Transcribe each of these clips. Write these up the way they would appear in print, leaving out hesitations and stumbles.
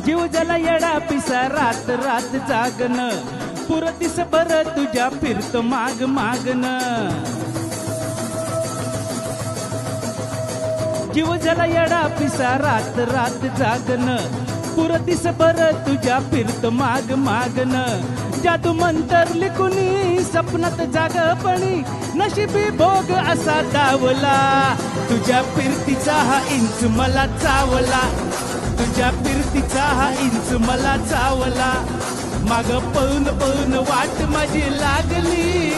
जीव जला येडा पिसा रात रात जागन पुरतीस बर तुझ्या फिरतो माग मागन जीव जला येडा पिसा रात रात जागन पुरतीस बर तुझ्या फिरतो माग मागन जादू मंतर लिखुनी सपनात जागपणी नशिबी भोग असा दावला तुझ्या फिरतीचा हा इंच मला चावला तुझ्या फिरतीचा हा इंच मला चावला माग पळून पळून वाट माझी लागली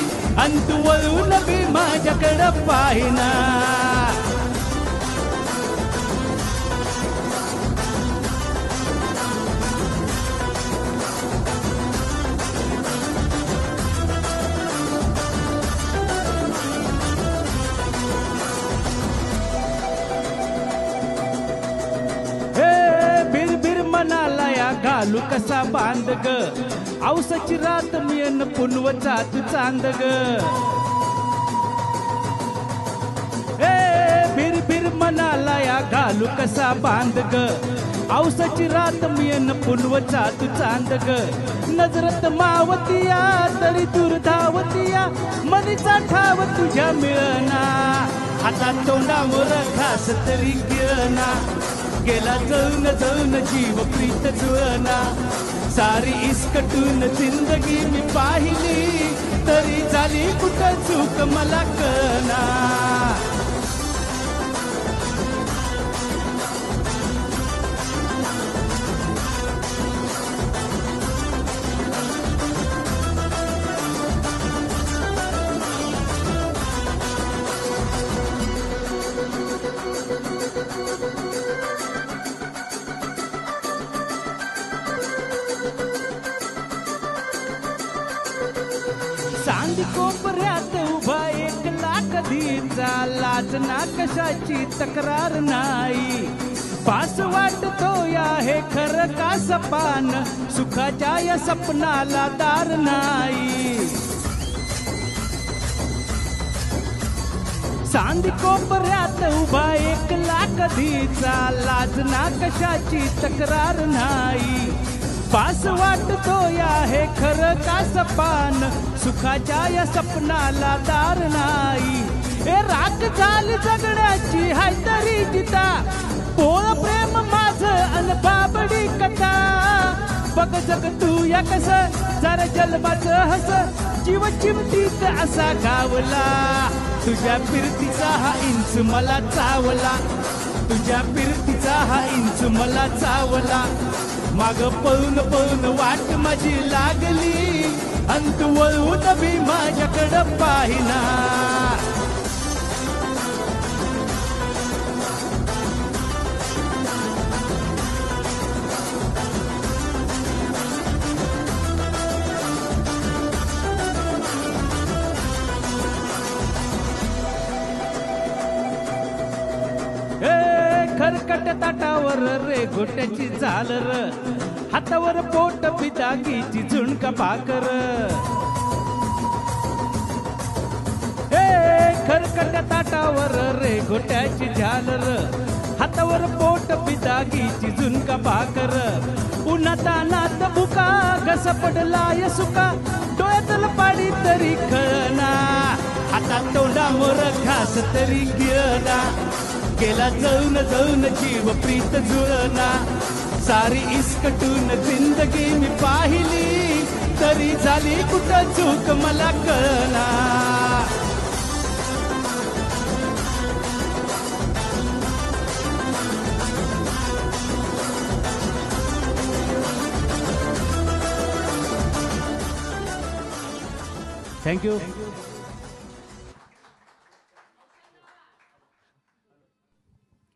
अन तू वळून बी माझ्याकडं पाहिना घालू कसा बांध ग औसाची रात मियन पुनवचा तू चांद ग बिर बिर मनाला या घालू कसा बांध ग औसाची रात मियन पुनवचा तू चांद ग नजरत मावतिया तरी दूर धावतिया मनीचा ठाव तुझ्या मिळना हातात तोंडावर घास तरी गिळना गेला जळून जळून जीव प्रीत जुळना सारी इसकटून जिंदगी मी पाहिली तरी झाली कुठं चूक मला कळना चांदी कोपऱ्यात उभा एक लाख धीचा लाज ना कशाची तक्रार नाही पास वाटतो या हे खरं का सपान सुखाच्या या सपनाला दार नाही चांदी कोपऱ्यात उभा एक लाख धीचा लाज ना कशाची तक्रार नाही पास वाटतो या हे खरं का सपान सुखाच्या या सपनाला दार नाही ए राख झाली जगण्याची हाय तरी जिता पोळ प्रेम माझं अन बाबडी कथा बघ जग तू या कस जरा जलबाचं हस जीव चिमटीत असा गावला तुझ्या फिरतीचा हा इंच मला चावला तुझ्या फिरतीचा हा इंच मला चावला माग पळून पळून वाट माझी लागली अंत वळून बी माझ्याकडं पाहिना खरकट ताटावर रे घोट्याची झालर हातावर पोट पिताकीची झुणका भाकर खरकट ताटावर रे घोट्याची झालर हातावर पोट पिताकीची झुणका भाकर उन्हातानात भुका घस पडला या सुका डोळ्यातल पाडी तरी कळना हातात तोंडावर घास तरी गिळना गेला जळून जळून जीव प्रीत जुळना सारी इसकटून जिंदगी मी पाहिली तरी झाली कुठं चूक मला कळना थँक्यू